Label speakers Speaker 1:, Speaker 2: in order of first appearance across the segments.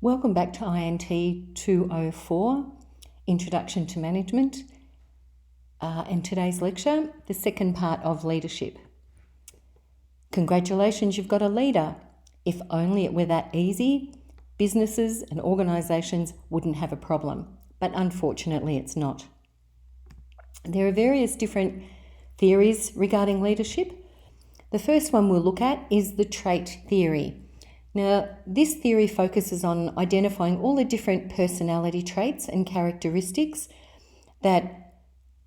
Speaker 1: Welcome back to INT204, Introduction to Management, and today's lecture, the second part of leadership. Congratulations, you've got a leader. If only it were that easy, businesses and organisations wouldn't have a problem, but unfortunately it's not. There are various different theories regarding leadership. The first one we'll look at is the trait theory. Now, this theory focuses on identifying all the different personality traits and characteristics that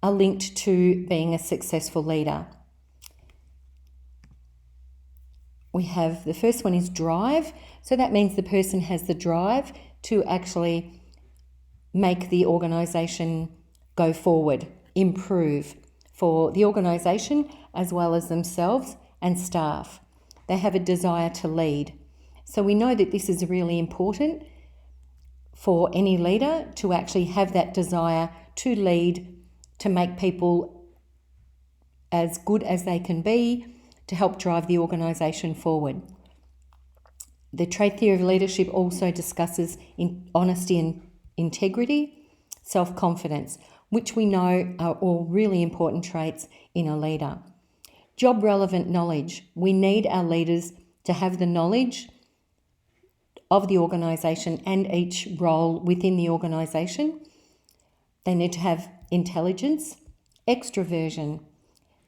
Speaker 1: are linked to being a successful leader. We have the first one is drive. So that means the person has the drive to actually make the organisation go forward, improve for the organisation as well as themselves and staff. They have a desire to lead. So we know that this is really important for any leader to actually have that desire to lead, to make people as good as they can be, to help drive the organisation forward. The trait theory of leadership also discusses honesty and integrity, self-confidence, which we know are all really important traits in a leader. Job relevant knowledge. We need our leaders to have the knowledge of the organisation and each role within the organisation. They need to have intelligence, extroversion.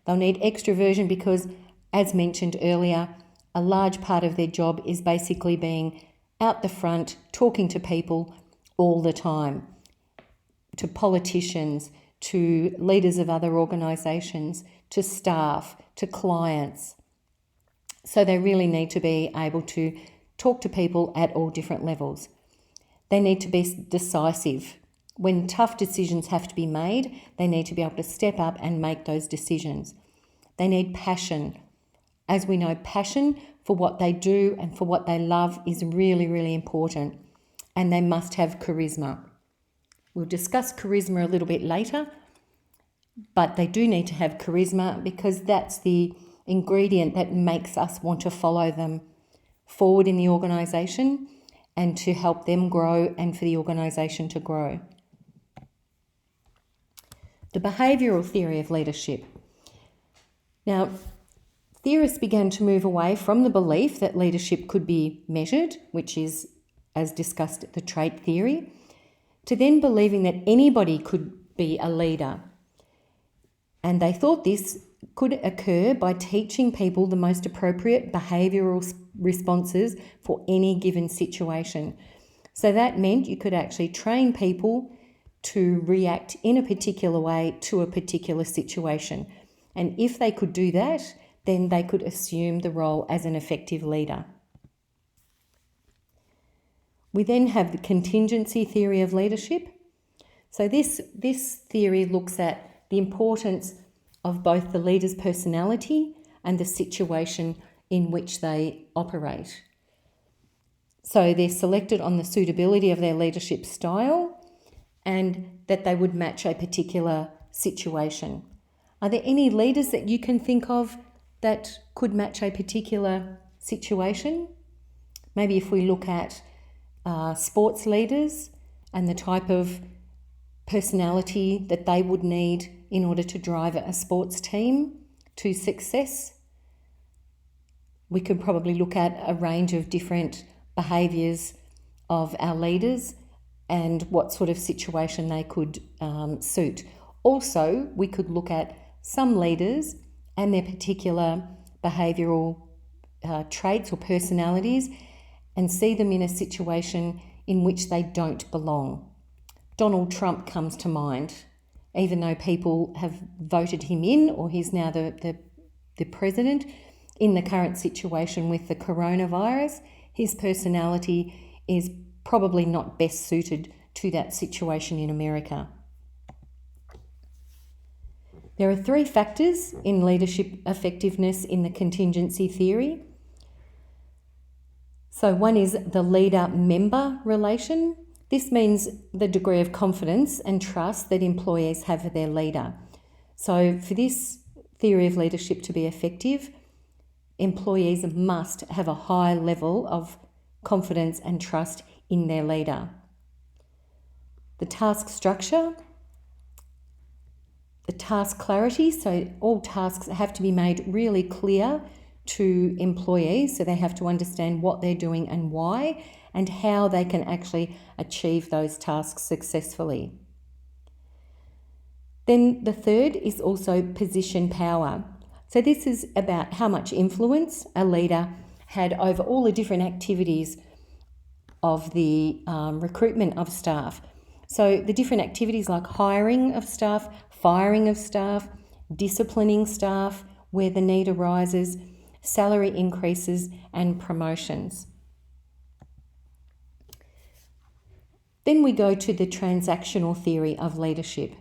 Speaker 1: They'll need extroversion because, as mentioned earlier, a large part of their job is basically being out the front, talking to people all the time, to politicians, to leaders of other organisations, to staff, to clients. So they really need to be able to talk to people at all different levels. They need to be decisive. When tough decisions have to be made, they need to be able to step up and make those decisions. They need passion. As we know, passion for what they do and for what they love is really, really important. And they must have charisma. We'll discuss charisma a little bit later, but they do need to have charisma because that's the ingredient that makes us want to follow them forward in the organisation and to help them grow and for the organisation to grow. The behavioural theory of leadership. Now, theorists began to move away from the belief that leadership could be measured, which is, as discussed, the trait theory, to then believing that anybody could be a leader. And they thought this could occur by teaching people the most appropriate behavioural responses for any given situation. So that meant you could actually train people to react in a particular way to a particular situation. And if they could do that, then they could assume the role as an effective leader. We then have the contingency theory of leadership. So this theory looks at the importance of both the leader's personality and the situation in which they operate. So they're selected on the suitability of their leadership style and that they would match a particular situation. Are there any leaders that you can think of that could match a particular situation? Maybe if we look at sports leaders and the type of personality that they would need in order to drive a sports team to success. We could probably look at a range of different behaviours of our leaders and what sort of situation they could suit. Also, we could look at some leaders and their particular behavioural traits or personalities and see them in a situation in which they don't belong. Donald Trump comes to mind. Even though people have voted him in, or he's now the president, in the current situation with the coronavirus, his personality is probably not best suited to that situation in America. There are 3 factors in leadership effectiveness in the contingency theory. So one is the leader-member relation. This means the degree of confidence and trust that employees have for their leader. So for this theory of leadership to be effective, employees must have a high level of confidence and trust in their leader. The task structure, the task clarity, so all tasks have to be made really clear to employees, so they have to understand what they're doing and why, and how they can actually achieve those tasks successfully. Then the third is also position power. So this is about how much influence a leader had over all the different activities of the recruitment of staff. So the different activities like hiring of staff, firing of staff, disciplining staff where the need arises, salary increases and promotions. Then we go to the transactional theory of leadership.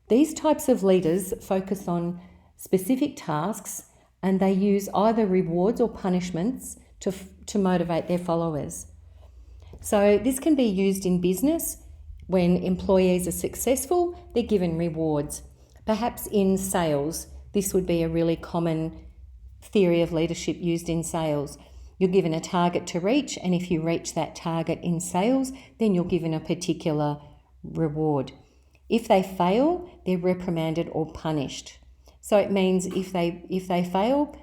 Speaker 1: These types of leaders focus on specific tasks and they use either rewards or punishments to motivate their followers. So this can be used in business. When employees are successful, they're given rewards. Perhaps in sales, this would be a really common theory of leadership used in sales. You're given a target to reach, and if you reach that target in sales, then you're given a particular reward. If they fail, they're reprimanded or punished. So it means if they fail,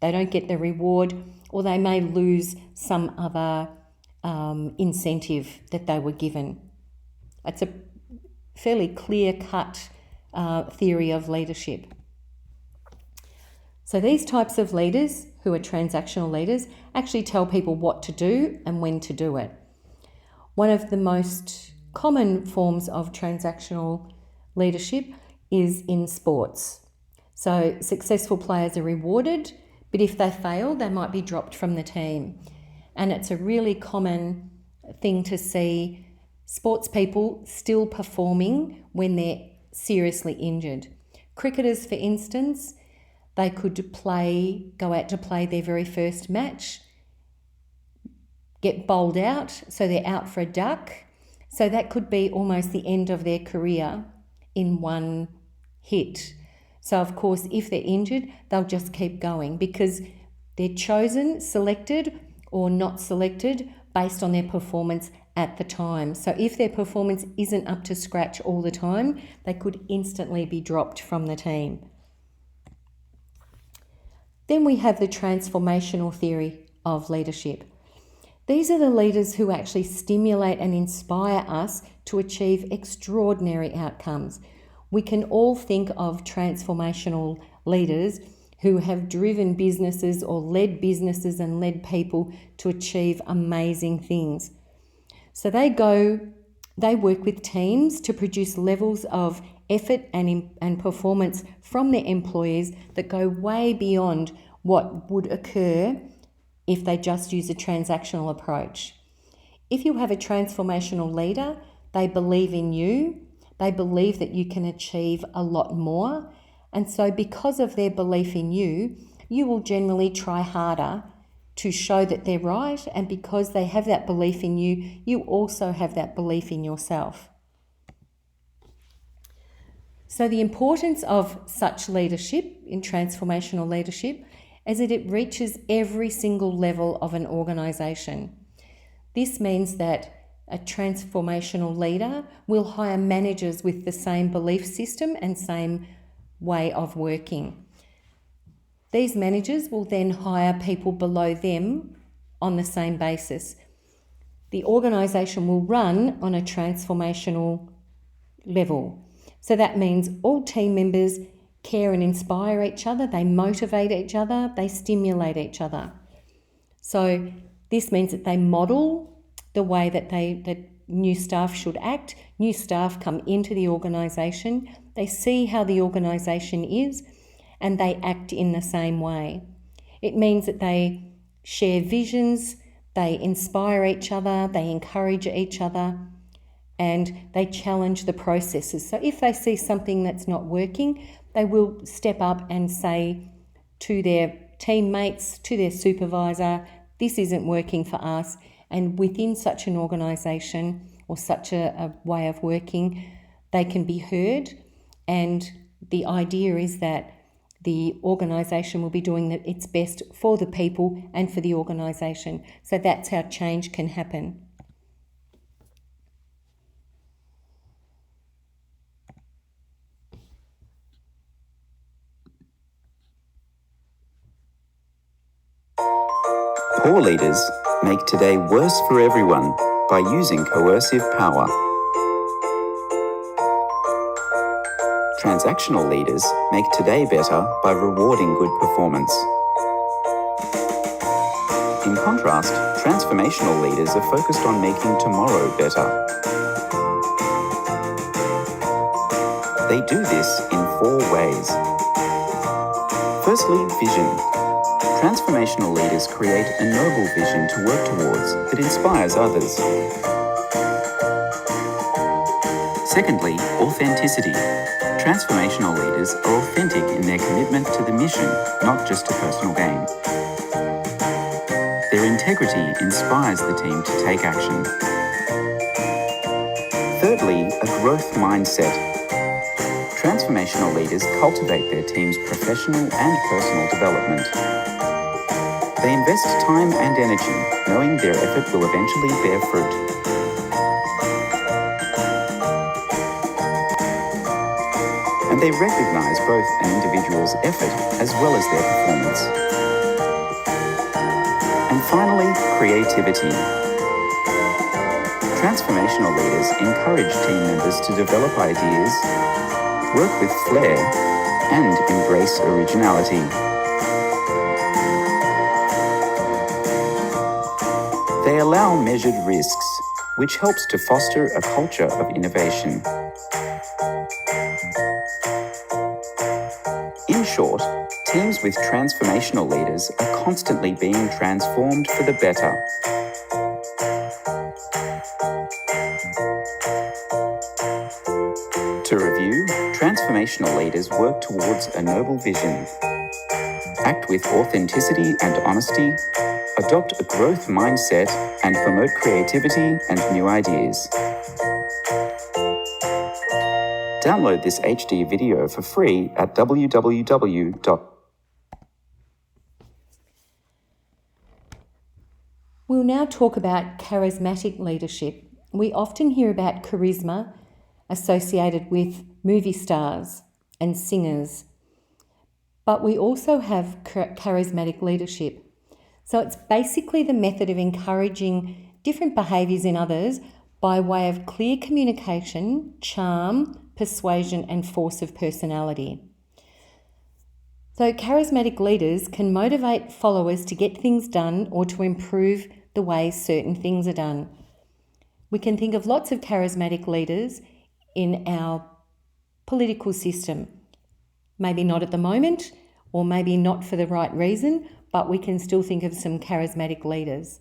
Speaker 1: they don't get the reward, or they may lose some other incentive that they were given. It's a fairly clear-cut theory of leadership. So these types of leaders, who are transactional leaders, actually tell people what to do and when to do it. One of the most common forms of transactional leadership is in sports. So successful players are rewarded, but if they fail, they might be dropped from the team. And it's a really common thing to see sports people still performing when they're seriously injured. Cricketers, for instance, they could go out to play their very first match, get bowled out, so they're out for a duck. So that could be almost the end of their career in one hit. So of course, if they're injured, they'll just keep going because they're chosen, selected or not selected based on their performance at the time. So if their performance isn't up to scratch all the time, they could instantly be dropped from the team. Then we have the transformational theory of leadership. These are the leaders who actually stimulate and inspire us to achieve extraordinary outcomes. We can all think of transformational leaders who have driven businesses or led businesses and led people to achieve amazing things. So they work with teams to produce levels of effort and performance from their employees that go way beyond what would occur if they just use a transactional approach. If you have a transformational leader, they believe in you, they believe that you can achieve a lot more, and so because of their belief in you, you will generally try harder to show that they're right, and because they have that belief in you, you also have that belief in yourself. So the importance of such leadership in transformational leadership is that it reaches every single level of an organisation. This means that a transformational leader will hire managers with the same belief system and same way of working. These managers will then hire people below them on the same basis. The organisation will run on a transformational level. So that means all team members care and inspire each other, they motivate each other, they stimulate each other. So this means that they model the way that new staff should act. New staff come into the organisation, they see how the organisation is, and they act in the same way. It means that they share visions, they inspire each other, they encourage each other, and they challenge the processes. So if they see something that's not working, they will step up and say to their teammates, to their supervisor, this isn't working for us. And within such an organisation or such a way of working, they can be heard. And the idea is that the organisation will be doing its best for the people and for the organisation. So that's how change can happen.
Speaker 2: Poor leaders make today worse for everyone by using coercive power. Transactional leaders make today better by rewarding good performance. In contrast, transformational leaders are focused on making tomorrow better. They do this in 4 ways. Firstly, vision. Transformational leaders create a noble vision to work towards that inspires others. Secondly, authenticity. Transformational leaders are authentic in their commitment to the mission, not just to personal gain. Their integrity inspires the team to take action. Thirdly, a growth mindset. Transformational leaders cultivate their team's professional and personal development. They invest time and energy, knowing their effort will eventually bear fruit. And they recognize both an individual's effort as well as their performance. And finally, creativity. Transformational leaders encourage team members to develop ideas, work with flair, and embrace originality. They allow measured risks, which helps to foster a culture of innovation. In short, teams with transformational leaders are constantly being transformed for the better. To review, transformational leaders work towards a noble vision, act with authenticity and honesty, adopt a growth mindset, and promote creativity and new ideas. Download this HD video for free at www.
Speaker 1: We'll now talk about charismatic leadership. We often hear about charisma associated with movie stars and singers, but we also have charismatic leadership. So it's basically the method of encouraging different behaviours in others by way of clear communication, charm, persuasion, and force of personality. So charismatic leaders can motivate followers to get things done or to improve the way certain things are done. We can think of lots of charismatic leaders in our political system. Maybe not at the moment, or maybe not for the right reason, but we can still think of some charismatic leaders.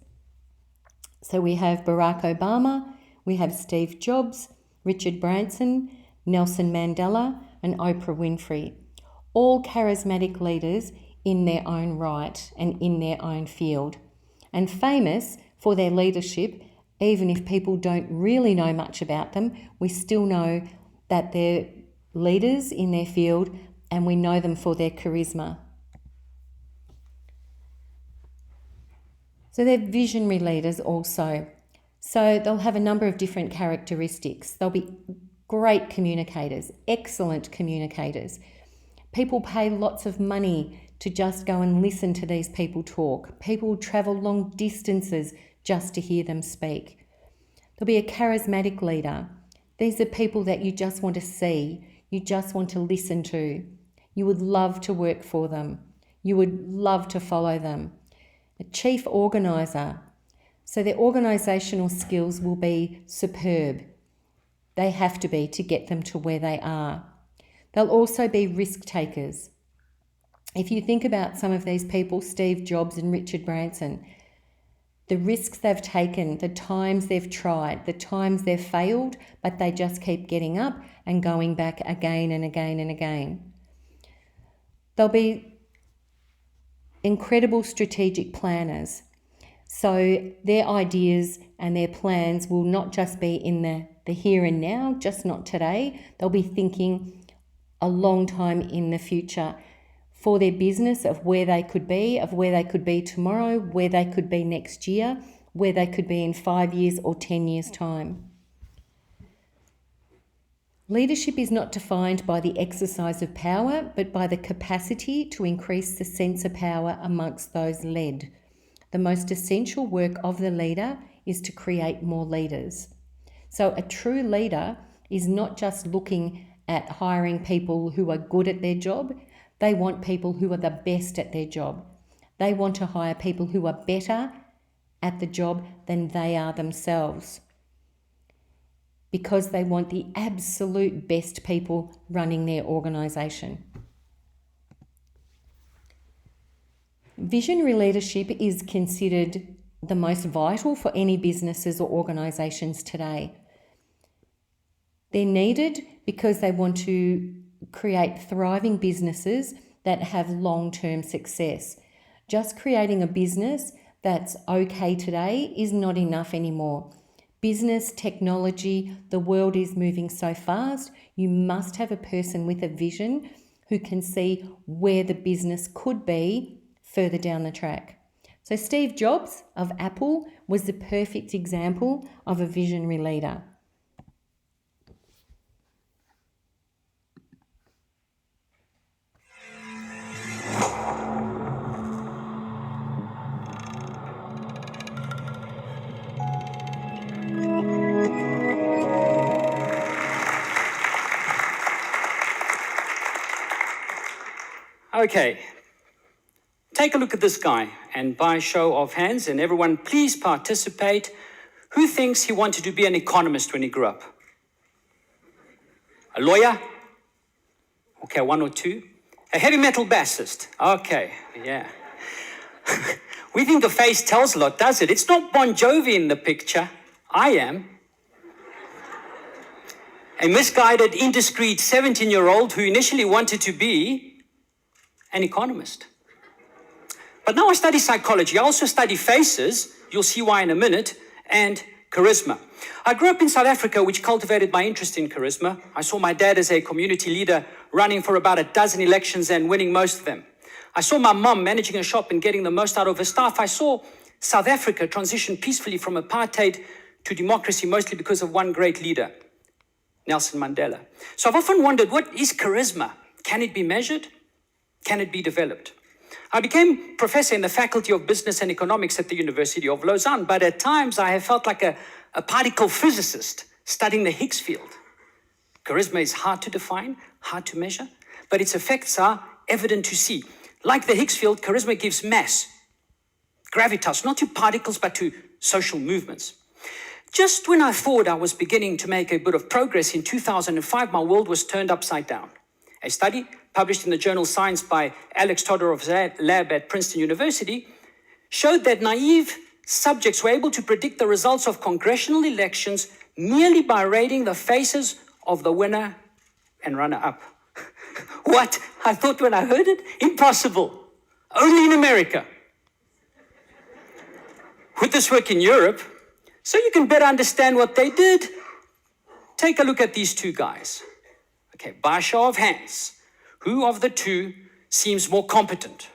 Speaker 1: So we have Barack Obama, we have Steve Jobs, Richard Branson, Nelson Mandela, and Oprah Winfrey. All charismatic leaders in their own right and in their own field, and famous for their leadership. Even if people don't really know much about them, we still know that they're leaders in their field, and we know them for their charisma. So they're visionary leaders also. So they'll have a number of different characteristics. They'll be great communicators, excellent communicators. People pay lots of money to just go and listen to these people talk. People travel long distances just to hear them speak. There'll be a charismatic leader. These are people that you just want to see, you just want to listen to. You would love to work for them. You would love to follow them. A chief organiser. So their organisational skills will be superb. They have to be to get them to where they are. They'll also be risk takers. If you think about some of these people, Steve Jobs and Richard Branson, the risks they've taken, the times they've tried, the times they've failed, but they just keep getting up and going back again and again and again. They'll be incredible strategic planners. So their ideas and their plans will not just be in the here and now, just not today. They'll be thinking a long time in the future for their business, of where they could be tomorrow, where they could be next year, where they could be in 5 years or 10 years' time. Leadership is not defined by the exercise of power, but by the capacity to increase the sense of power amongst those led. The most essential work of the leader is to create more leaders. So a true leader is not just looking at hiring people who are good at their job. They want people who are the best at their job. They want to hire people who are better at the job than they are themselves, because they want the absolute best people running their organisation. Visionary leadership is considered the most vital for any businesses or organisations today. They're needed because they want to create thriving businesses that have long-term success. Just creating a business that's okay today is not enough anymore. Business, technology, the world is moving so fast. You must have a person with a vision who can see where the business could be further down the track. So Steve Jobs of Apple was the perfect example of a visionary leader.
Speaker 3: Okay, take a look at this guy, and by show of hands, and everyone please participate, who thinks he wanted to be an economist when he grew up? A lawyer? Okay, one or two. A heavy metal bassist? Okay, yeah. We think the face tells a lot, does it? It's not Bon Jovi in the picture. I am. A misguided, indiscreet 17-year-old who initially wanted to be an economist. But now I study psychology. I also study faces, you'll see why in a minute, and charisma. I grew up in South Africa, which cultivated my interest in charisma. I saw my dad as a community leader running for about a dozen elections and winning most of them. I saw my mum managing a shop and getting the most out of her staff. I saw South Africa transition peacefully from apartheid to democracy, mostly because of one great leader, Nelson Mandela. So I've often wondered, what is charisma? Can it be measured? Can it be developed? I became professor in the Faculty of Business and Economics at the University of Lausanne, but at times I have felt like a particle physicist studying the Higgs field. Charisma is hard to define, hard to measure, but its effects are evident to see. Like the Higgs field, charisma gives mass, gravitas, not to particles, but to social movements. Just when I thought I was beginning to make a bit of progress in 2005, my world was turned upside down. A study published in the journal Science by Alex Todorov's lab at Princeton University showed that naive subjects were able to predict the results of congressional elections merely by rating the faces of the winner and runner-up. What? I thought when I heard it, impossible. Only in America. Would this work in Europe? So you can better understand what they did, take a look at these two guys. Okay, by a show of hands, who of the two seems more competent,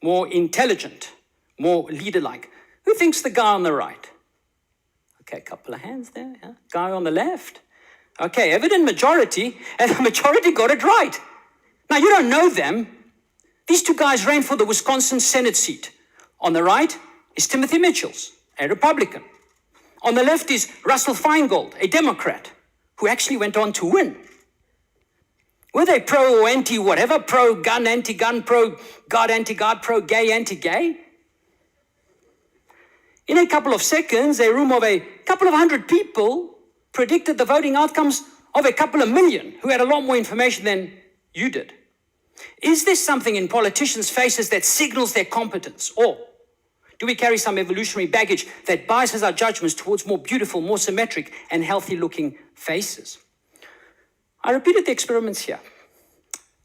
Speaker 3: more intelligent, more leader-like? Who thinks the guy on the right? Okay, a couple of hands there. Yeah? Guy on the left. Okay, evident majority, and the majority got it right. Now, you don't know them. These two guys ran for the Wisconsin Senate seat. On the right is Timothy Mitchells, a Republican. On the left is Russell Feingold, a Democrat, who actually went on to win. Were they pro or anti whatever? Pro-gun, anti-gun, pro-God, anti-God, pro-gay, anti-gay? In a couple of seconds, a room of a couple of hundred people predicted the voting outcomes of a couple of million who had a lot more information than you did. Is there something in politicians' faces that signals their competence? Or do we carry some evolutionary baggage that biases our judgments towards more beautiful, more symmetric, and healthy-looking faces? I repeated the experiments here.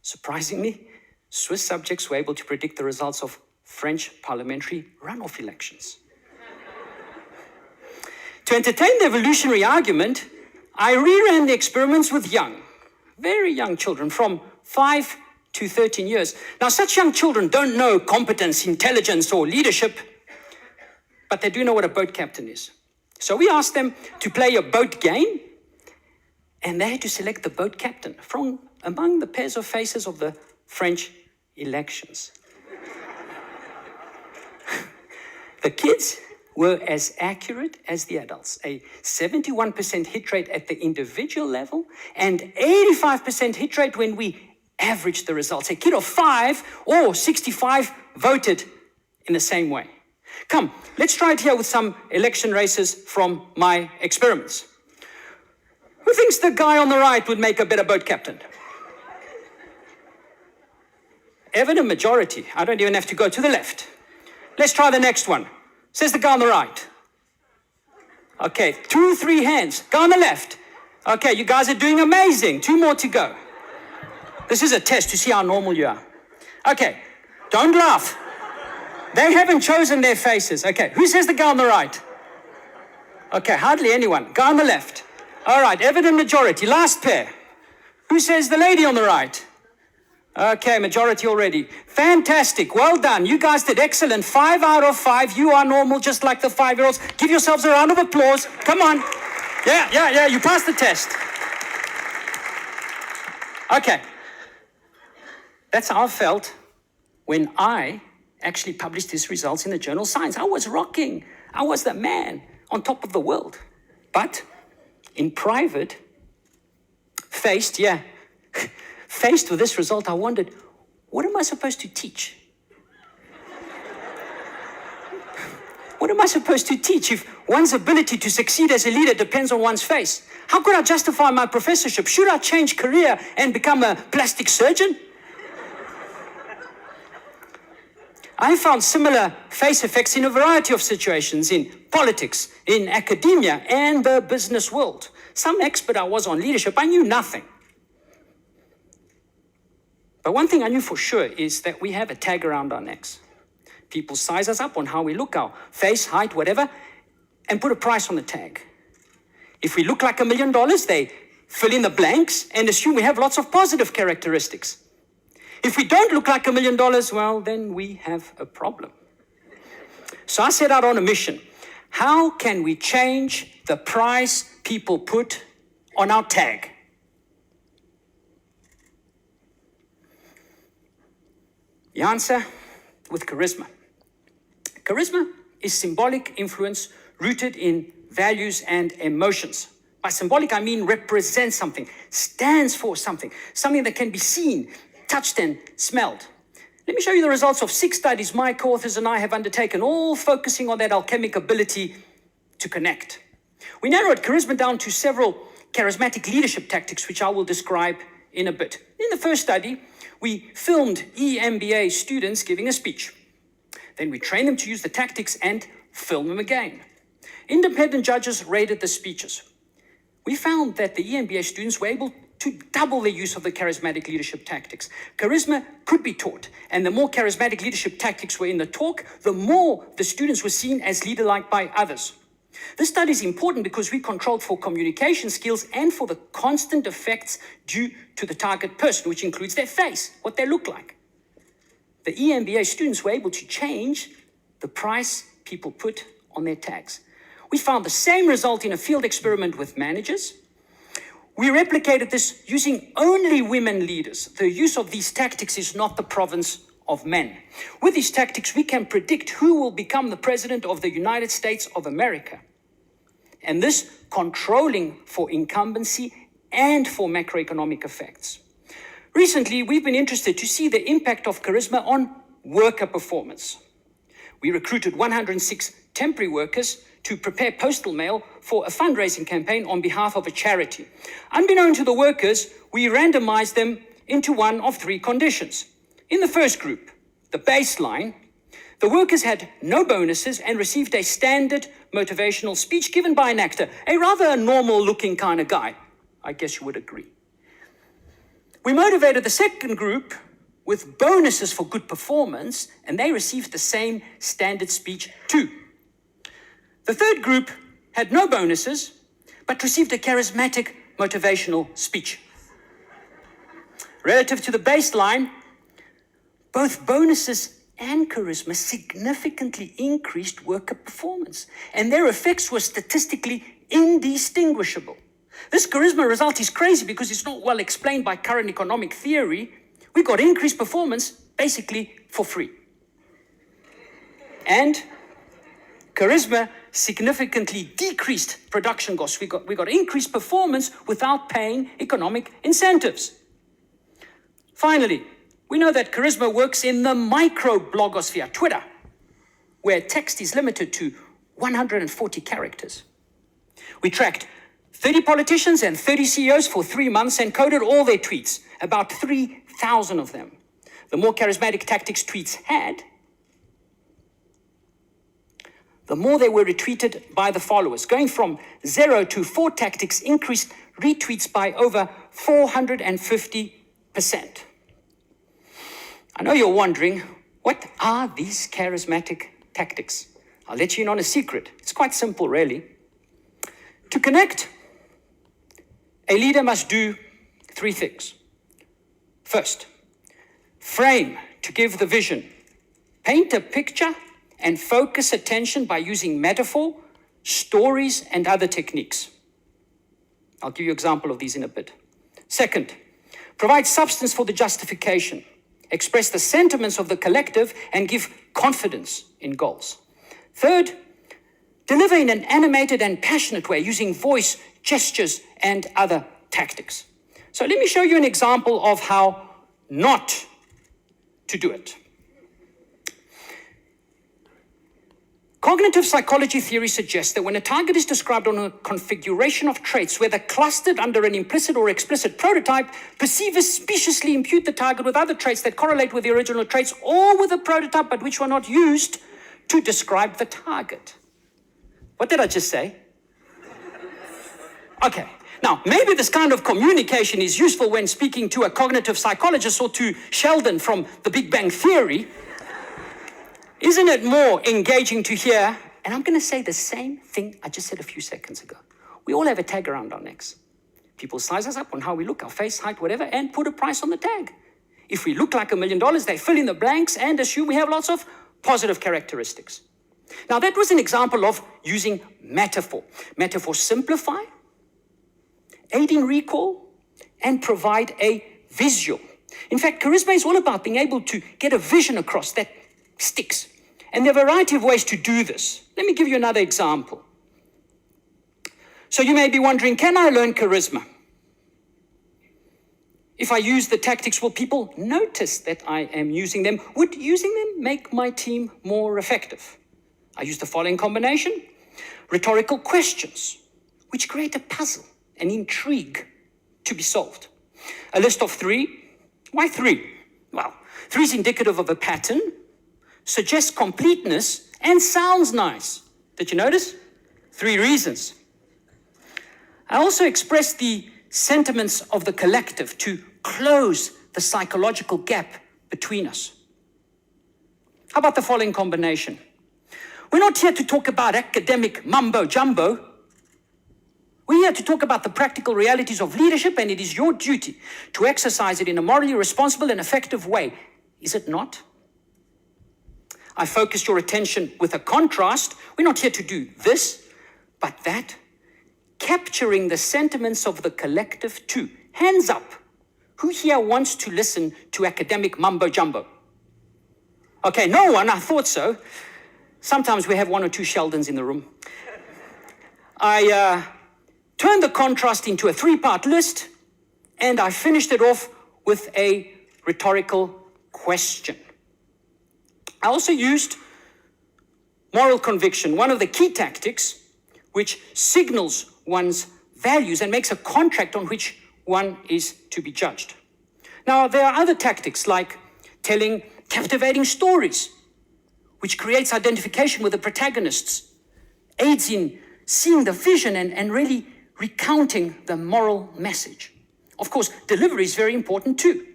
Speaker 3: Surprisingly, Swiss subjects were able to predict the results of French parliamentary runoff elections. To entertain the evolutionary argument, I reran the experiments with young, very young children from 5 to 13 years. Now, such young children don't know competence, intelligence, or leadership, but they do know what a boat captain is. So we asked them to play a boat game, and they had to select the boat captain from among the pairs of faces of the French elections. The kids were as accurate as the adults, a 71% hit rate at the individual level and 85% hit rate when we averaged the results. A kid of 5 or 65 voted in the same way. Come, let's try it here with some election races from my experiments. Who thinks the guy on the right would make a better boat captain? Evident majority. I don't even have to go to the left. Let's try the next one. Says the guy on the right. Okay, 2, 3 hands. Guy on the left. Okay, you guys are doing amazing. 2 more to go. This is a test to see how normal you are. Okay, don't laugh. They haven't chosen their faces. Okay, who says the guy on the right? Okay, hardly anyone. Guy on the left. All right, evident majority. Last pair. Who says the lady on the right? Okay, majority already. Fantastic. Well done. You guys did excellent. 5 out of 5. You are normal, just like the 5-year-olds. Give yourselves a round of applause. Come on. Yeah. You passed the test. Okay. That's how I felt when I actually published these results in the journal Science. I was rocking. I was the man on top of the world. But in private, faced with this result, I wondered, what am I supposed to teach? What am I supposed to teach if one's ability to succeed as a leader depends on one's face? How could I justify my professorship? Should I change career and become a plastic surgeon? I found similar face effects in a variety of situations in politics, in academia, and the business world. Some expert I was on leadership, I knew nothing. But one thing I knew for sure is that we have a tag around our necks. People size us up on how we look, our face, height, whatever, and put a price on the tag. If we look like $1 million, they fill in the blanks and assume we have lots of positive characteristics. If we don't look like $1 million, well, then we have a problem. So I set out on a mission. How can we change the price people put on our tag? The answer, with charisma. Charisma is symbolic influence rooted in values and emotions. By symbolic, I mean represents something, stands for something that can be seen, touched and smelled. Let me show you the results of 6 studies my co-authors and I have undertaken, all focusing on that alchemic ability to connect. We narrowed charisma down to several charismatic leadership tactics, which I will describe in a bit. In the first study, we filmed EMBA students giving a speech. Then we trained them to use the tactics and film them again. Independent judges rated the speeches. We found that the EMBA students were able to double their use of the charismatic leadership tactics. Charisma could be taught, and the more charismatic leadership tactics were in the talk, the more the students were seen as leader-like by others. This study is important because we controlled for communication skills and for the constant effects due to the target person, which includes their face, what they look like. The EMBA students were able to change the price people put on their tags. We found the same result in a field experiment with managers. We replicated this using only women leaders. The use of these tactics is not the province of men. With these tactics, we can predict who will become the president of the United States of America. And this controlling for incumbency and for macroeconomic effects. Recently, we've been interested to see the impact of charisma on worker performance. We recruited 106 temporary workers to prepare postal mail for a fundraising campaign on behalf of a charity. Unbeknown to the workers, we randomized them into one of 3 conditions. In the first group, the baseline, the workers had no bonuses and received a standard motivational speech given by an actor, a rather normal-looking kind of guy. I guess you would agree. We motivated the second group with bonuses for good performance, and they received the same standard speech too. The third group had no bonuses, but received a charismatic motivational speech. Relative to the baseline, both bonuses and charisma significantly increased worker performance, and their effects were statistically indistinguishable. This charisma result is crazy because it's not well explained by current economic theory. We got increased performance basically for free. And charisma significantly decreased production costs. We got increased performance without paying economic incentives. Finally, we know that charisma works in the micro-blogosphere, Twitter, where text is limited to 140 characters. We tracked 30 politicians and 30 CEOs for 3 months and coded all their tweets, about 3,000 of them. The more charismatic tactics tweets had, the more they were retweeted by the followers. Going from 0 to 4 tactics increased retweets by over 450%. I know you're wondering, what are these charismatic tactics? I'll let you in on a secret. It's quite simple, really. To connect, a leader must do 3 things. First, frame to give the vision. Paint a picture and focus attention by using metaphor, stories, and other techniques. I'll give you an example of these in a bit. Second, provide substance for the justification. Express the sentiments of the collective and give confidence in goals. Third, deliver in an animated and passionate way using voice, gestures, and other tactics. So let me show you an example of how not to do it. Cognitive psychology theory suggests that when a target is described on a configuration of traits, whether clustered under an implicit or explicit prototype, perceivers speciously impute the target with other traits that correlate with the original traits or with a prototype but which were not used to describe the target. What did I just say? Okay. Now, maybe this kind of communication is useful when speaking to a cognitive psychologist or to Sheldon from the Big Bang Theory. Isn't it more engaging to hear, and I'm going to say the same thing I just said a few seconds ago. We all have a tag around our necks. People size us up on how we look, our face, height, whatever, and put a price on the tag. If we look like $1 million, they fill in the blanks and assume we have lots of positive characteristics. Now, that was an example of using metaphor. Metaphors simplify, aid in recall, and provide a visual. In fact, charisma is all about being able to get a vision across that sticks. And there are a variety of ways to do this. Let me give you another example. So you may be wondering, can I learn charisma? If I use the tactics, will people notice that I am using them? Would using them make my team more effective? I use the following combination. Rhetorical questions, which create a puzzle, an intrigue to be solved. A list of 3. Why 3? Well, 3 is indicative of a pattern, suggests completeness, and sounds nice. Did you notice? 3 reasons. I also express the sentiments of the collective to close the psychological gap between us. How about the following combination? We're not here to talk about academic mumbo-jumbo. We're here to talk about the practical realities of leadership, and it is your duty to exercise it in a morally responsible and effective way. Is it not? I focused your attention with a contrast. We're not here to do this, but that. Capturing the sentiments of the collective too. Hands up. Who here wants to listen to academic mumbo-jumbo? Okay, no one, I thought so. Sometimes we have 1 or 2 Sheldons in the room. I turned the contrast into a 3-part list, and I finished it off with a rhetorical question. I also used moral conviction, one of the key tactics which signals one's values and makes a contract on which one is to be judged. Now, there are other tactics like telling captivating stories, which creates identification with the protagonists, aids in seeing the vision and really recounting the moral message. Of course, delivery is very important too.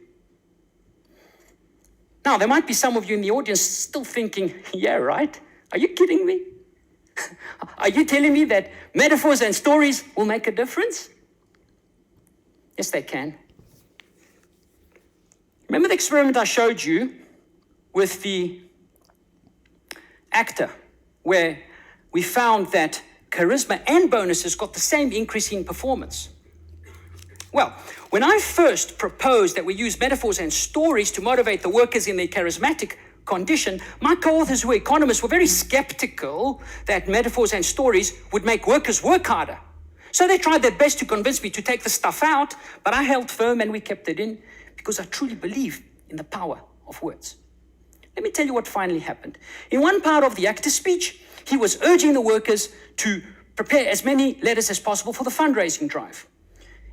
Speaker 3: Now, there might be some of you in the audience still thinking, yeah, right? Are you kidding me? Are you telling me that metaphors and stories will make a difference? Yes, they can. Remember the experiment I showed you with the actor, where we found that charisma and bonuses got the same increase in performance? Well, when I first proposed that we use metaphors and stories to motivate the workers in their charismatic condition, my co-authors who were economists were very skeptical that metaphors and stories would make workers work harder. So they tried their best to convince me to take the stuff out, but I held firm and we kept it in because I truly believe in the power of words. Let me tell you what finally happened. In one part of the actor's speech, he was urging the workers to prepare as many letters as possible for the fundraising drive.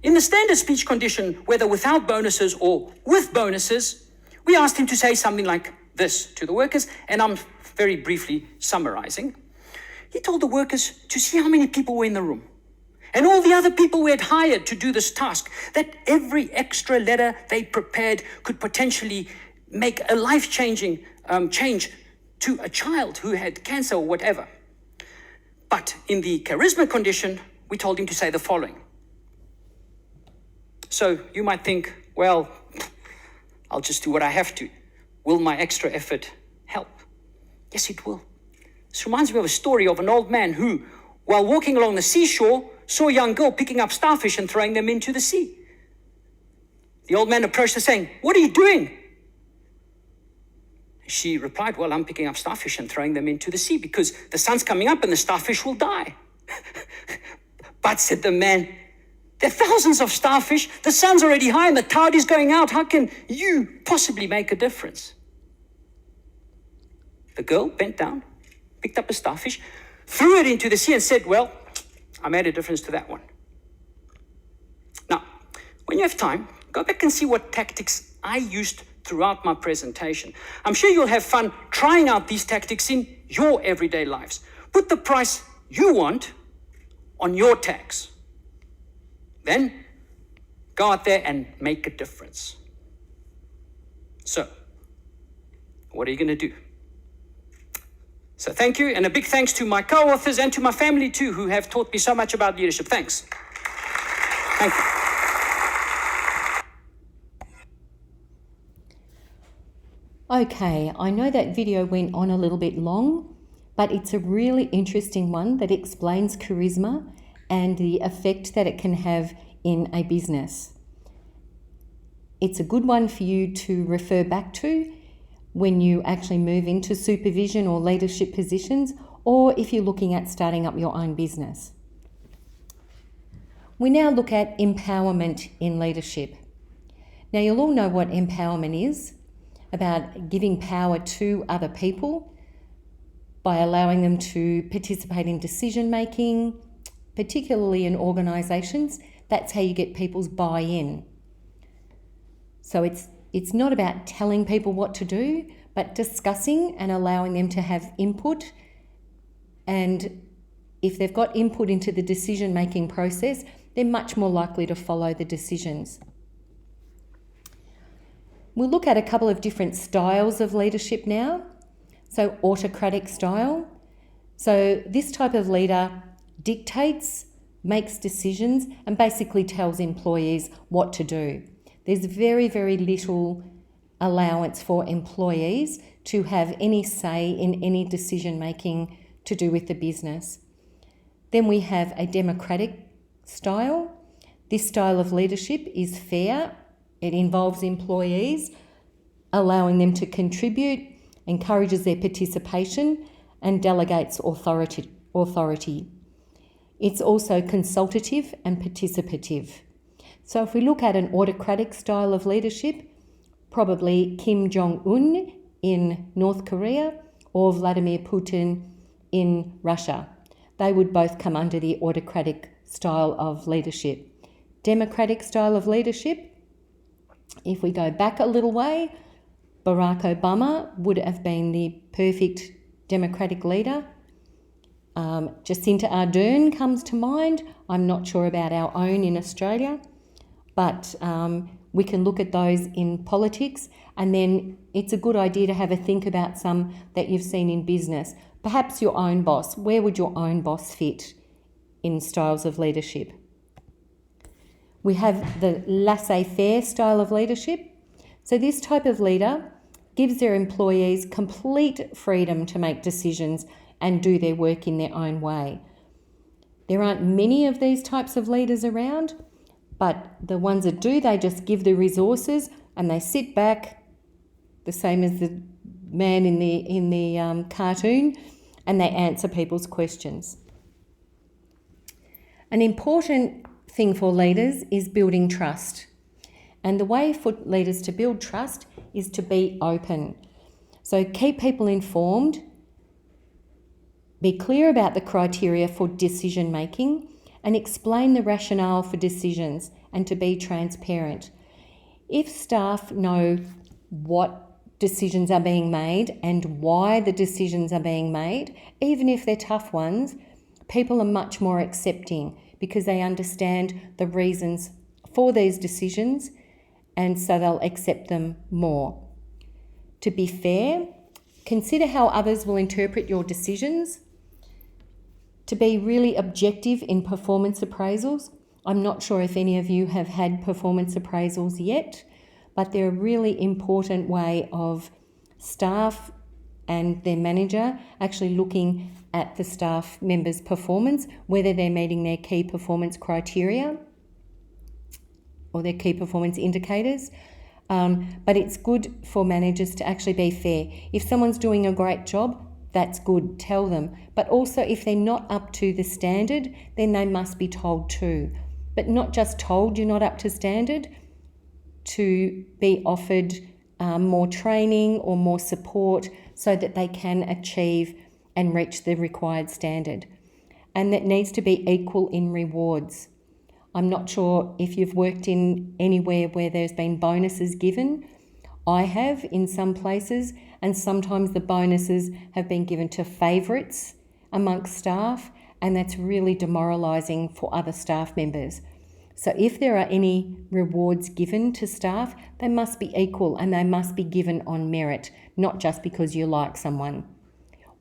Speaker 3: In the standard speech condition, whether without bonuses or with bonuses, we asked him to say something like this to the workers, and I'm very briefly summarizing. He told the workers to see how many people were in the room, and all the other people we had hired to do this task, that every extra letter they prepared could potentially make a life-changing change to a child who had cancer or whatever. But in the charisma condition, we told him to say the following. So you might think, well, I'll just do what I have to. Will my extra effort help? Yes, it will. This reminds me of a story of an old man who, while walking along the seashore, saw a young girl picking up starfish and throwing them into the sea. The old man approached her saying, "What are you doing?" She replied, "Well, I'm picking up starfish and throwing them into the sea because the sun's coming up and the starfish will die." "But," said the man, "there are thousands of starfish. The sun's already high and the tide is going out. How can you possibly make a difference?" The girl bent down, picked up a starfish, threw it into the sea and said, "Well, I made a difference to that one." Now, when you have time, go back and see what tactics I used throughout my presentation. I'm sure you'll have fun trying out these tactics in your everyday lives. Put the price you want on your tax. Then go out there and make a difference. So, what are you going to do? So thank you, and a big thanks to my co-authors and to my family too, who have taught me so much about leadership. Thanks. Thank you.
Speaker 1: Okay, I know that video went on a little bit long, but it's a really interesting one that explains charisma and the effect that it can have in a business. It's a good one for you to refer back to when you actually move into supervision or leadership positions, or if you're looking at starting up your own business. We now look at empowerment in leadership. Now, you'll all know what empowerment is, about giving power to other people by allowing them to participate in decision making, particularly in organisations. That's how you get people's buy-in. So it's not about telling people what to do, but discussing and allowing them to have input. And if they've got input into the decision-making process, they're much more likely to follow the decisions. We'll look at a couple of different styles of leadership now. So autocratic style. So this type of leader dictates, makes decisions, and basically tells employees what to do. There's very, very little allowance for employees to have any say in any decision making to do with the business. Then we have a democratic style. This style of leadership is fair. It involves employees, allowing them to contribute, encourages their participation, and delegates authority. It's also consultative and participative. So if we look at an autocratic style of leadership, probably Kim Jong-un in North Korea or Vladimir Putin in Russia. They would both come under the autocratic style of leadership. Democratic style of leadership, if we go back a little way, Barack Obama would have been the perfect democratic leader. Jacinta Ardern comes to mind. I'm not sure about our own in Australia, but we can look at those in politics, and then it's a good idea to have a think about some that you've seen in business. Perhaps your own boss. Where would your own boss fit in styles of leadership? We have the laissez-faire style of leadership. So this type of leader gives their employees complete freedom to make decisions and do their work in their own way. There aren't many of these types of leaders around, but the ones that do, they just give the resources and they sit back, the same as man in the cartoon, and they answer people's questions. An important thing for leaders is building trust. And the way for leaders to build trust is to be open. So keep people informed, be clear about the criteria for decision making, and explain the rationale for decisions, and to be transparent. If staff know what decisions are being made and why the decisions are being made, even if they're tough ones, people are much more accepting because they understand the reasons for these decisions, and so they'll accept them more. To be fair, consider how others will interpret your decisions. To be really objective in performance appraisals. I'm not sure if any of you have had performance appraisals yet, but they're a really important way of staff and their manager actually looking at the staff members' performance, whether they're meeting their key performance criteria or their key performance indicators. But it's good for managers to actually be fair. If someone's doing a great job, that's good, tell them. But also if they're not up to the standard, then they must be told too. But not just told you're not up to standard, to be offered more training or more support so that they can achieve and reach the required standard. And that needs to be equal in rewards. I'm not sure if you've worked in anywhere where there's been bonuses given. I have in some places, and sometimes the bonuses have been given to favourites amongst staff, and that's really demoralising for other staff members. So if there are any rewards given to staff, they must be equal and they must be given on merit, not just because you like someone,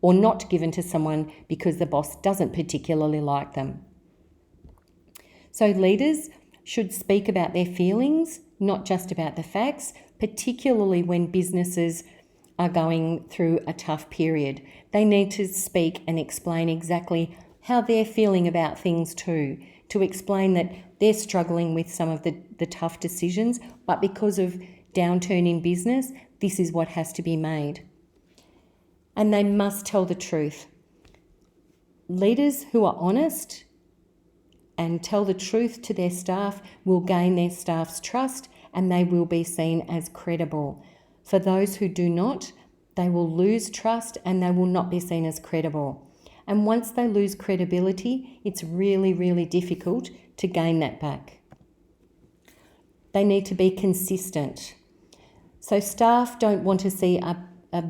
Speaker 1: or not given to someone because the boss doesn't particularly like them. So leaders should speak about their feelings, not just about the facts, particularly when businesses are going through a tough period. They need to speak and explain exactly how they're feeling about things too, to explain that they're struggling with some of the tough decisions, but because of downturn in business, this is what has to be made. And they must tell the truth. Leaders who are honest and tell the truth to their staff will gain their staff's trust, and they will be seen as credible. For those who do not, they will lose trust and they will not be seen as credible. And once they lose credibility, it's really, really difficult to gain that back. They need to be consistent. So staff don't want to see a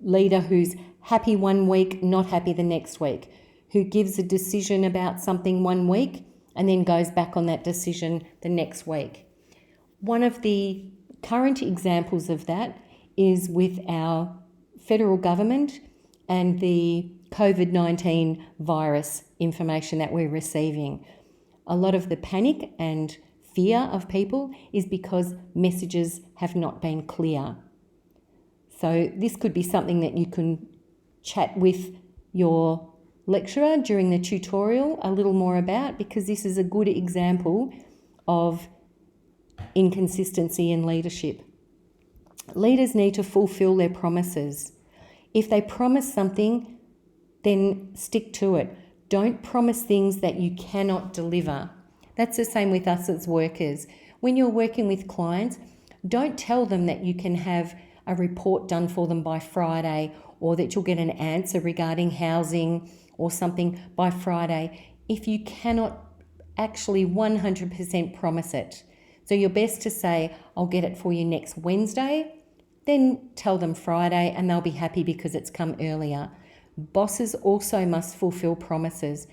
Speaker 1: leader who's happy one week, not happy the next week, who gives a decision about something one week and then goes back on that decision the next week. One of the current examples of that is with our federal government and the COVID-19 virus information that we're receiving. A lot of the panic and fear of people is because messages have not been clear. So this could be something that you can chat with your lecturer during the tutorial a little more about, because this is a good example of inconsistency in leadership. Leaders need to fulfill their promises. If they promise something, then stick to it. Don't promise things that you cannot deliver. That's the same with us as workers. When you're working with clients, don't tell them that you can have a report done for them by Friday, or that you'll get an answer regarding housing or something by Friday if you cannot actually 100% promise it. So you're best to say, I'll get it for you next Wednesday, then tell them Friday and they'll be happy because it's come earlier. Bosses also must fulfill promises.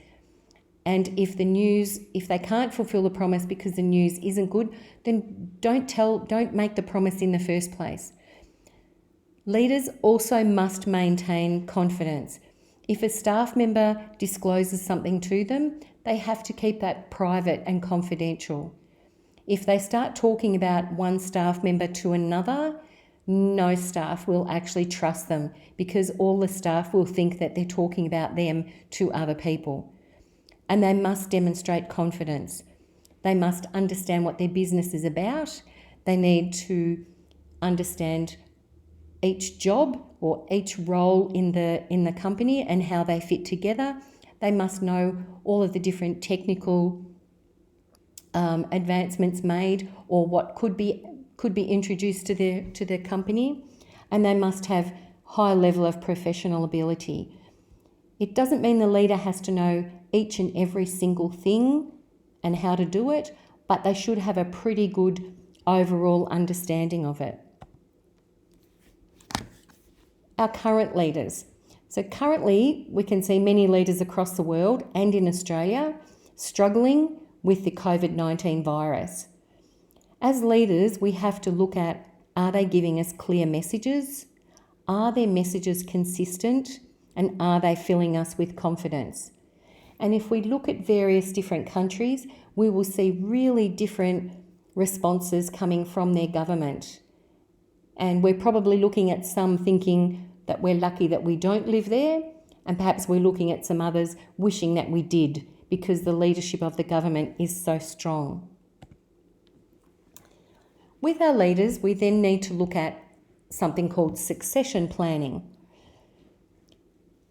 Speaker 1: And if they can't fulfill the promise because the news isn't good, then don't make the promise in the first place. Leaders also must maintain confidence. If a staff member discloses something to them, they have to keep that private and confidential. If they start talking about one staff member to another, no staff will actually trust them, because all the staff will think that they're talking about them to other people. And they must demonstrate confidence. They must understand what their business is about. They need to understand each job or each role in the company and how they fit together. They must know all of the different technical advancements made or what could be introduced to the company, and they must have high level of professional ability. It doesn't mean the leader has to know each and every single thing and how to do it, but they should have a pretty good overall understanding of it. Our current leaders. So currently we can see many leaders across the world and in Australia struggling with the COVID-19 virus. As leaders, we have to look at, are they giving us clear messages? Are their messages consistent? And are they filling us with confidence? And if we look at various different countries, we will see really different responses coming from their government. And we're probably looking at some thinking that we're lucky that we don't live there, and perhaps we're looking at some others wishing that we did, because the leadership of the government is so strong. With our leaders, we then need to look at something called succession planning.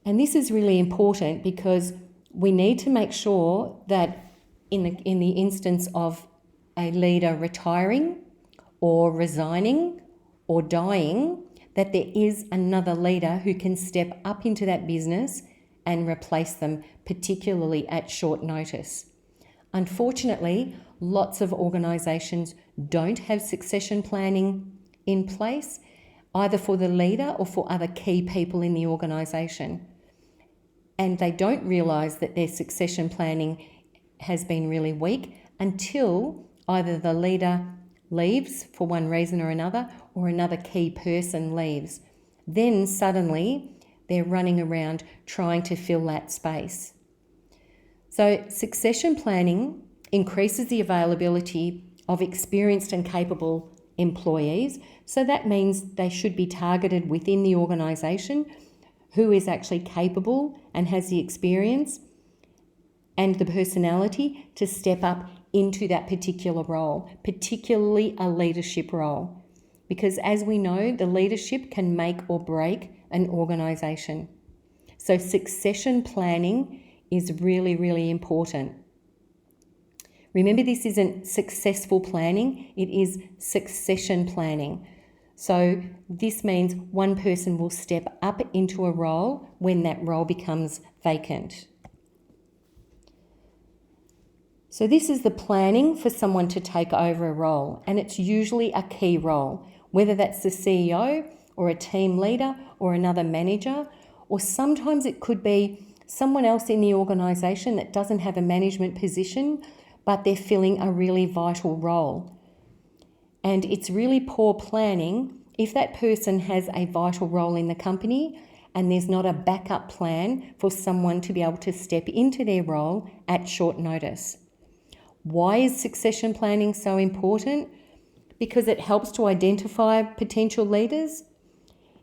Speaker 1: And this is really important because we need to make sure that in the instance of a leader retiring or resigning or dying, that there is another leader who can step up into that business and replace them, particularly at short notice. Unfortunately, lots of organisations don't have succession planning in place, either for the leader or for other key people in the organisation. And they don't realise that their succession planning has been really weak until either the leader leaves for one reason or another, or another key person leaves. Then suddenly they're running around trying to fill that space. So succession planning increases the availability of experienced and capable employees. So that means they should be targeted within the organisation who is actually capable and has the experience and the personality to step up into that particular role, particularly a leadership role. Because as we know, the leadership can make or break an organisation. So succession planning is really, really important. Remember, this isn't successful planning, it is succession planning. So this means one person will step up into a role when that role becomes vacant. So this is the planning for someone to take over a role, and it's usually a key role, whether that's the CEO or a team leader or another manager, or sometimes it could be someone else in the organisation that doesn't have a management position, but they're filling a really vital role. And it's really poor planning if that person has a vital role in the company and there's not a backup plan for someone to be able to step into their role at short notice. Why is succession planning so important? Because it helps to identify potential leaders.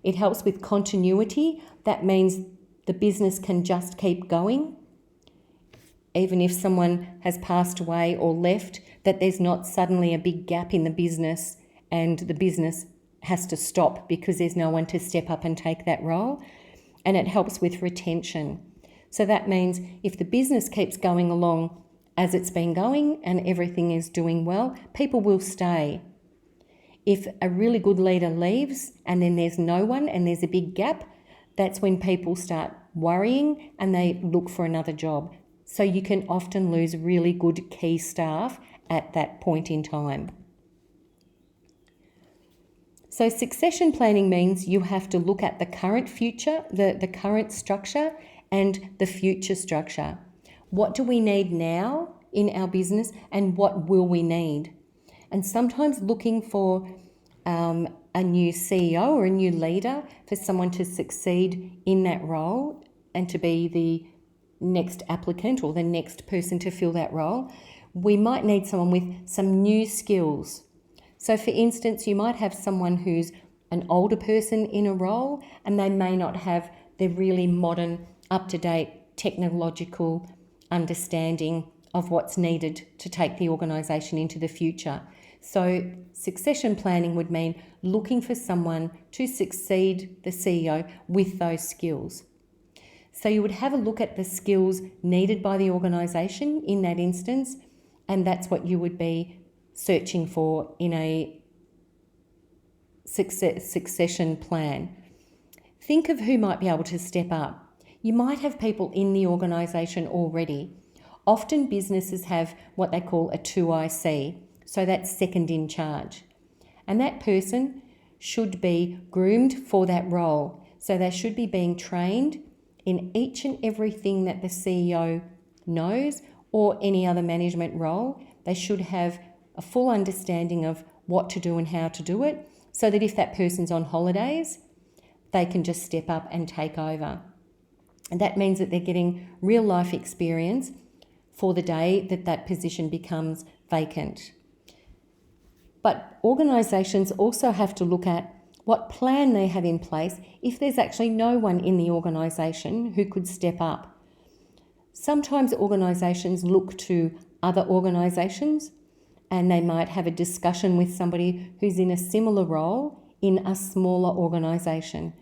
Speaker 1: It helps with continuity. That means the business can just keep going. Even if someone has passed away or left, that there's not suddenly a big gap in the business and the business has to stop because there's no one to step up and take that role. And it helps with retention. So that means if the business keeps going along as it's been going and everything is doing well, people will stay. If a really good leader leaves and then there's no one and there's a big gap, that's when people start worrying and they look for another job. So you can often lose really good key staff at that point in time. So succession planning means you have to look at the current future, the current structure and the future structure. What do we need now in our business and what will we need? And sometimes looking for a new CEO or a new leader for someone to succeed in that role and to be the next applicant or the next person to fill that role, we might need someone with some new skills. So for instance, you might have someone who's an older person in a role and they may not have the really modern, up-to-date technological understanding of what's needed to take the organisation into the future. So succession planning would mean looking for someone to succeed the CEO with those skills. So you would have a look at the skills needed by the organisation in that instance, and that's what you would be searching for in a succession plan. Think of who might be able to step up. You might have people in the organisation already. Often businesses have what they call a 2IC, so that's second in charge. And that person should be groomed for that role. So they should be being trained in each and everything that the CEO knows or any other management role. They should have a full understanding of what to do and how to do it, so that if that person's on holidays, they can just step up and take over. And that means that they're getting real life experience for the day that that position becomes vacant. But organisations also have to look at what plan they have in place if there's actually no one in the organisation who could step up. Sometimes organisations look to other organisations, and they might have a discussion with somebody who's in a similar role in a smaller organisation.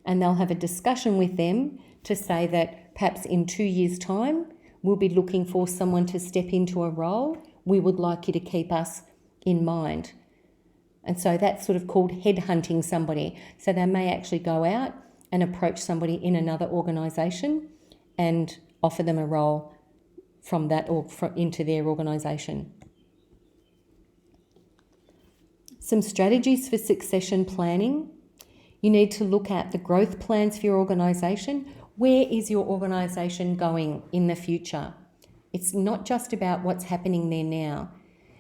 Speaker 1: And they'll have a discussion with them to say that perhaps in 2 years' time, we'll be looking for someone to step into a role. We would like you to keep us in mind. And so that's sort of called headhunting somebody. So they may actually go out and approach somebody in another organisation and offer them a role from that or into their organisation. Some strategies for succession planning. You need to look at the growth plans for your organisation. Where is your organisation going in the future? It's not just about what's happening there now.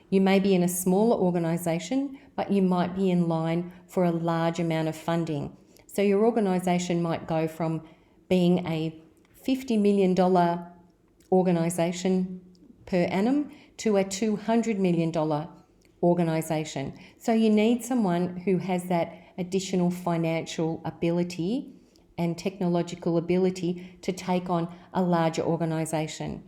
Speaker 1: You may be in a smaller organisation, but you might be in line for a large amount of funding. So your organisation might go from being a $50 million organisation per annum to a $200 million organisation. So you need someone who has that additional financial ability and technological ability to take on a larger organisation.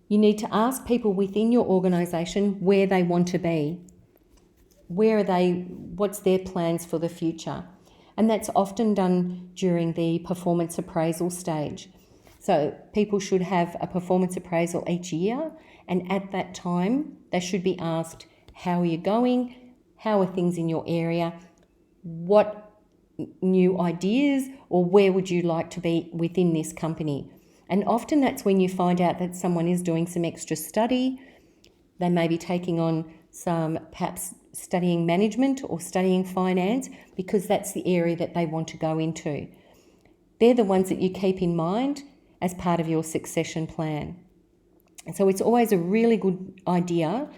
Speaker 1: You need to ask people within your organisation where they want to be. Where are they? What's their plans for the future? And that's often done during the performance appraisal stage. So people should have a performance appraisal each year, and at that time they should be asked, how are you going? How are things in your area? What new ideas or where would you like to be within this company? And often that's when you find out that someone is doing some extra study. They may be taking on some, perhaps studying management or studying finance, because that's the area that they want to go into. They're the ones that you keep in mind as part of your succession plan. And so it's always a really good idea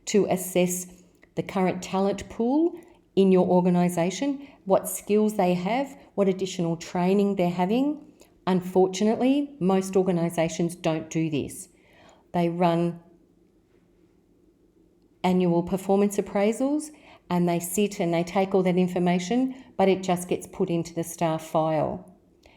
Speaker 1: to assess the current talent pool in your organisation, what skills they have, what additional training they're having. Unfortunately, most organisations don't do this. They run annual performance appraisals and they sit and they take all that information, but it just gets put into the staff file,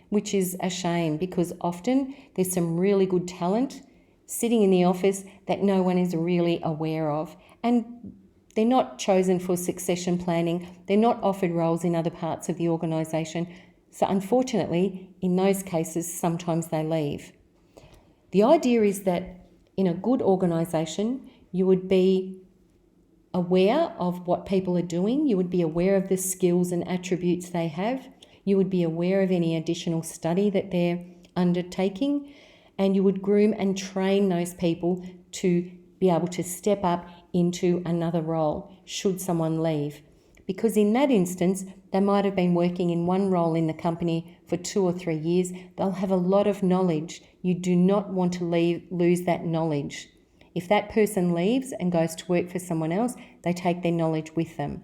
Speaker 1: which is a shame because often there's some really good talent sitting in the office that no one is really aware of. And they're not chosen for succession planning. They're not offered roles in other parts of the organisation. So unfortunately, in those cases, sometimes they leave. The idea is that in a good organisation, you would be aware of what people are doing. You would be aware of the skills and attributes they have. You would be aware of any additional study that they're undertaking. And you would groom and train those people to be able to step up into another role should someone leave. Because in that instance, they might have been working in one role in the company for 2 or 3 years. They'll have a lot of knowledge. You do not want to lose that knowledge. If that person leaves and goes to work for someone else, they take their knowledge with them.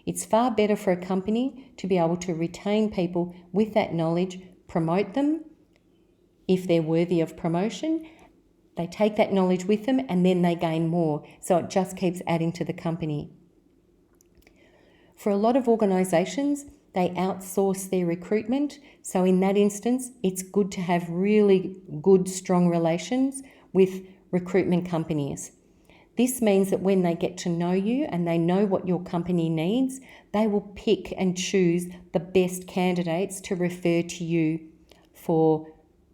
Speaker 1: It's far better for a company to be able to retain people with that knowledge, promote them if they're worthy of promotion. They take that knowledge with them and then they gain more. So it just keeps adding to the company. For a lot of organisations, they outsource their recruitment. So in that instance, it's good to have really good, strong relations with recruitment companies. This means that when they get to know you and they know what your company needs, they will pick and choose the best candidates to refer to you for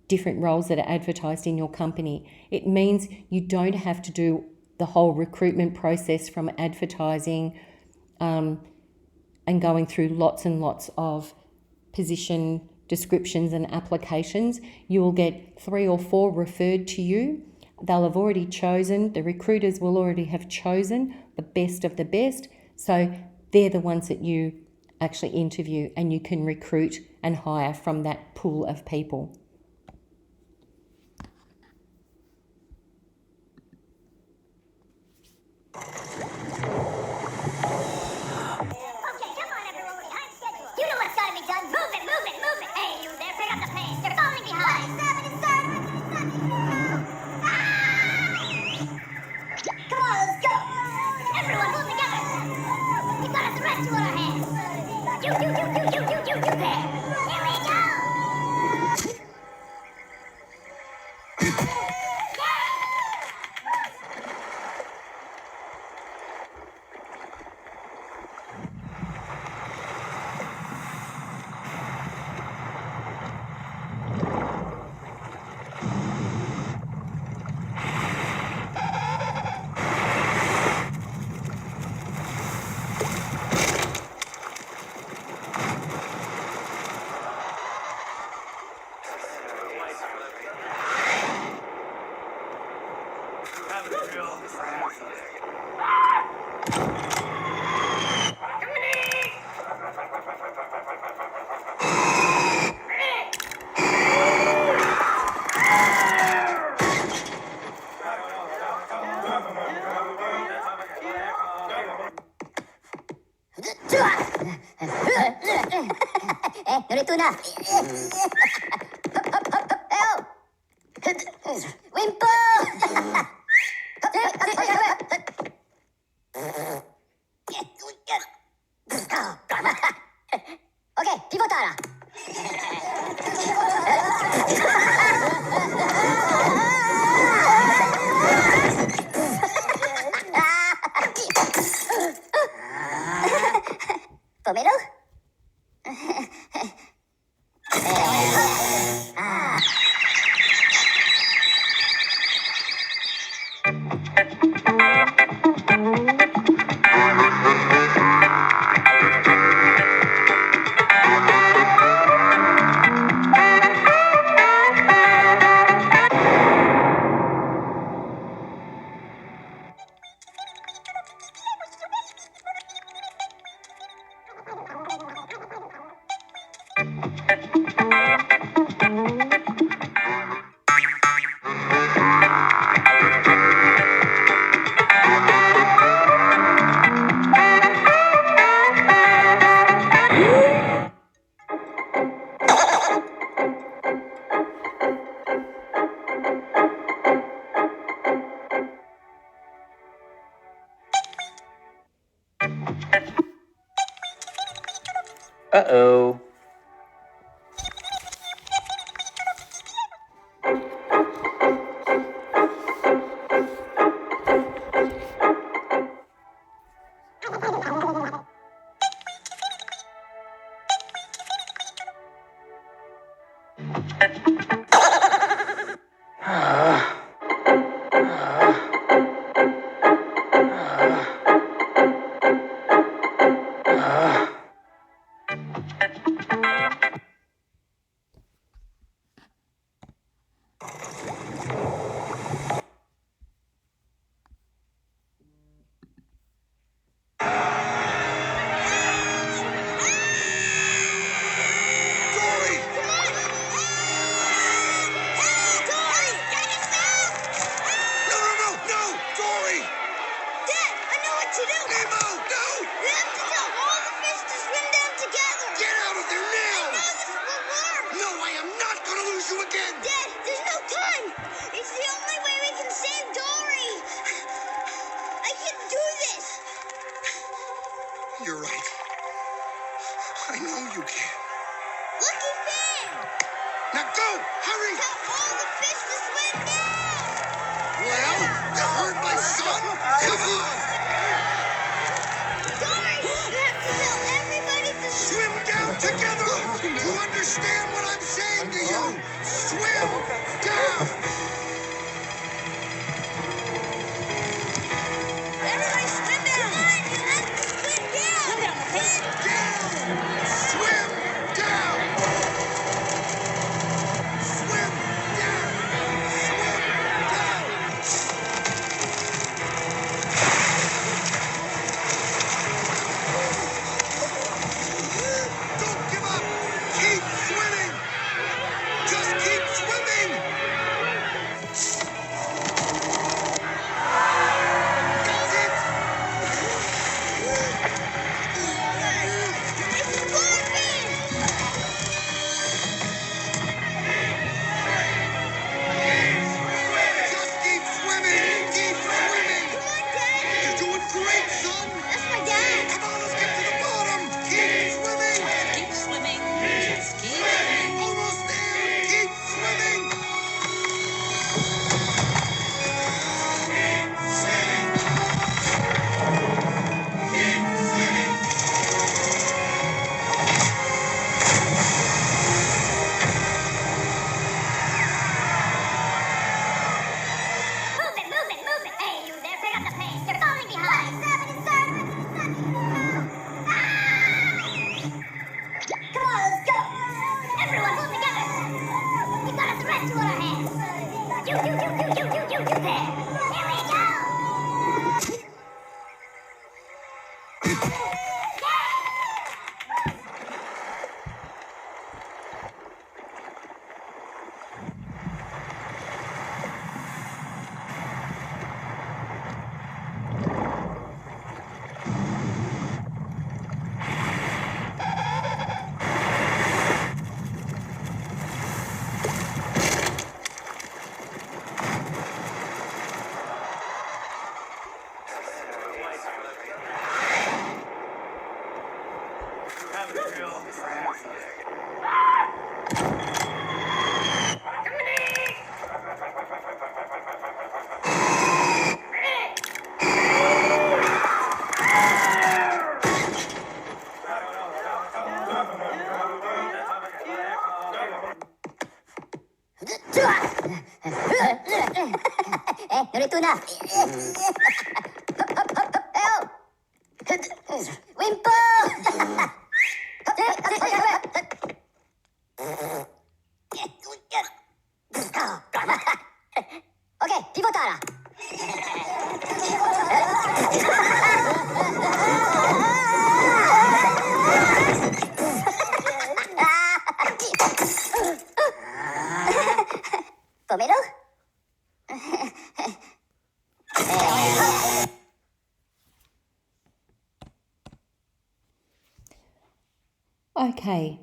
Speaker 1: different roles that are advertised in your company. It means you don't have to do the whole recruitment process from advertising and going through lots and lots of position descriptions and applications. You will get 3 or 4 referred to you. They'll have already chosen, the recruiters will already have chosen the best of the best. So they're the ones that you actually interview, and you can recruit and hire from that pool of people.
Speaker 4: Narito na. Wimpo! Okay, pivotara. Pomelo?
Speaker 2: Uh-oh.
Speaker 5: You're right. I know you can.
Speaker 4: Lucky Finn!
Speaker 5: Now go! Hurry!
Speaker 4: Tell all the fish to swim now!
Speaker 5: Well, you heard my son! Come on!
Speaker 4: Guys, you have to tell everybody to
Speaker 5: Swim down together! You understand what I'm saying to you? Swim down!
Speaker 4: Everybody swim down! Come on, you have to swim down!
Speaker 5: Swim down! Swim down! Swim down! Don't give up! Keep swimming! Just keep swimming! That's it!
Speaker 4: It's working!
Speaker 5: Just keep swimming! Keep swimming!
Speaker 4: Come on, Dad!
Speaker 5: You're doing great, son!
Speaker 4: That's my dad!
Speaker 5: Come on, let's get to the bottom! Keep swimming!
Speaker 6: Keep swimming. Just keep swimming.
Speaker 5: Almost there! Keep swimming!
Speaker 4: Move it, move it, move it! Hey, you there, pick up the pace! You're falling behind! Come on, let's go! Everyone, pull together! We've got a threat to our hands! You there! Here we go! Ito na. Wimpo! Okay, pivotara. Pomelo?
Speaker 1: Okay,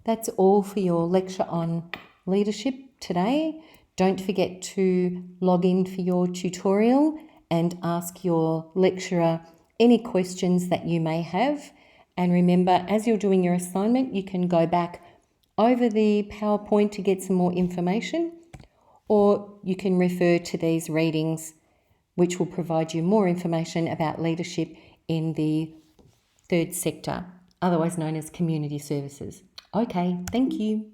Speaker 1: that's all for your lecture on leadership today. Don't forget to log in for your tutorial and ask your lecturer any questions that you may have. And remember, as you're doing your assignment, you can go back over the PowerPoint to get some more information, or you can refer to these readings, which will provide you more information about leadership in the third sector, otherwise known as community services. Okay, thank you.